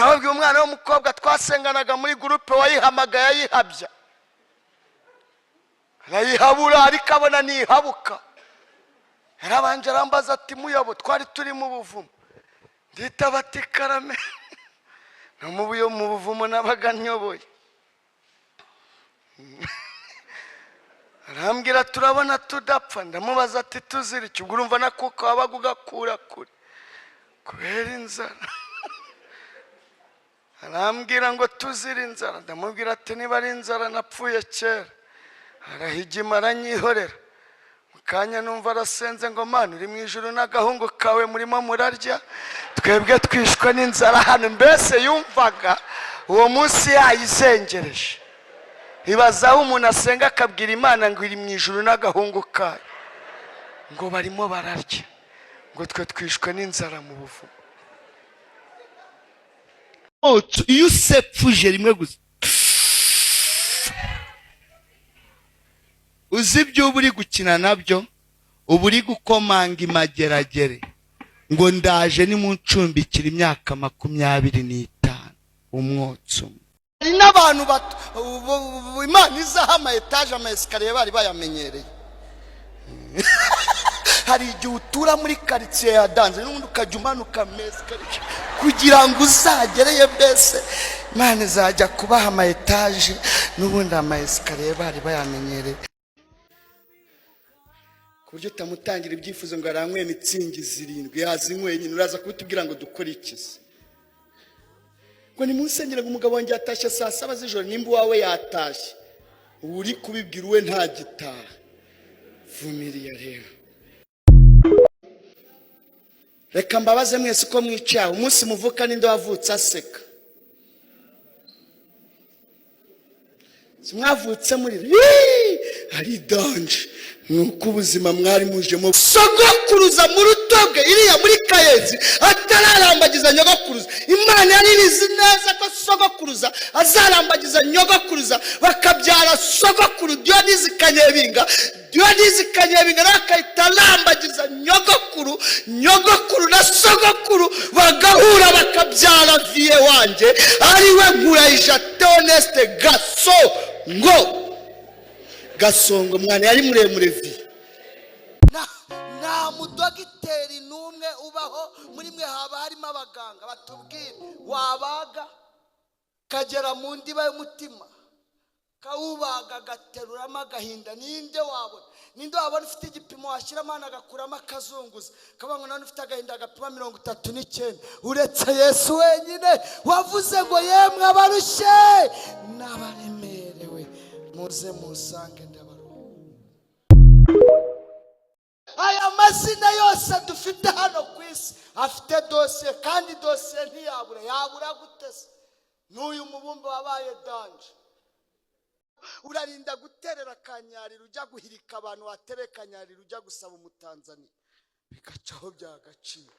nababwiye umwana w'umukobwa twasenganaga muri groupe wayihamagaye ayihabya arayihabura ariko abona nihabuka yarabanje arambaza ati muyabo twari turi mu buvumo nditaba ati karame no mu buvumo nabaga nyoboye arambwira turabona tudapfa ndamubaza ati tuzira iki ubwo urumva nakuko wabaga ugakura kure kubera inzara arambwira ngo tuzira inzara ndamubwira ati niba ari inzara napfuye kera arahigima aranyihorera mukanya numva arasenze ngo mana uri mu ijuru n'agahungu kawe murimo murarya twebwe twishwe n'inzara hano mbese yumvaga uwo munsi yayizengereje ibazaho umuntu asenga akabwira Imana ngo iri mu ijuru n'agahungu kayo ngo barimo bararya ngo twe twishwe n'inzara mu buvumo iyo usepfuje rimwe gusa uzi ibyo uba uri gukina nabyo uba uri gukomanga imageragere ngo ndaje nimuncumbikira imyaka 25 umwotsi umwe. Hari n'abantu Imana izaha ama etaje ama esikariye bari bayamenyereye hari igihe utura muri quartier ya danze n'ubundi ukajya umanuka mesikariye kugira ngo uzagereye mbese Imana izajya kubaha ama etaje n'ubundi ama esikariye bari bayamenyereye kuryo tamutangira ibyifuzo ngo aranywe mitsingi 7 yazinywe nyine uraza kubitubwira ngo dukore ikizi ngo ni munsengera ngo umugabo wanjye atashye saa 7 z'ijoro nimba wawe yatashye uri kubibwira uwe nta gitaha vumiriya rero reka mbabaze mwese uko mwicaye umunsi muvuka ninde wavutse aseka mwavutse muri ari danje nuko ubuzima mwari mujemo sogokuruza mu rutoge iriya muri Kayezi atararambagiza nyogokuruza Imana yaririzi neza ko sogokuruza azarambagiza nyogokuruza bakabyara sogokuru Diyonizi Kanyebinga nakayitarambagiza nyogokuru na sogokuru bagahura bakabyara vie wanje ariwe Nkurayija Theoneste Gasongo mwana yari muremure vi na mudogiteri numwe ubaho muri mwe haba harimo abaganga batubwira wabaga kagera mu ndiba y'umutima kawubaga gateruramo agahinda ninde wabona ufite igipimo washyira Mana agakuramo akazunguza kabango none ufite agahinda agapima 39 uretse Yesu wenyine wavuze ngo yemwe abarushe n'abaremerewe muze musange aya mazina yose dufite hano kwisi afite dosiye kandi dosiye ntiyabura gutese n'uyu mubumbe wabaye danje urarinda guterera Kanyarira ujya guhirika abantu watereka Kanyarira ujya gusaba umutanzania bikacaho byagaciro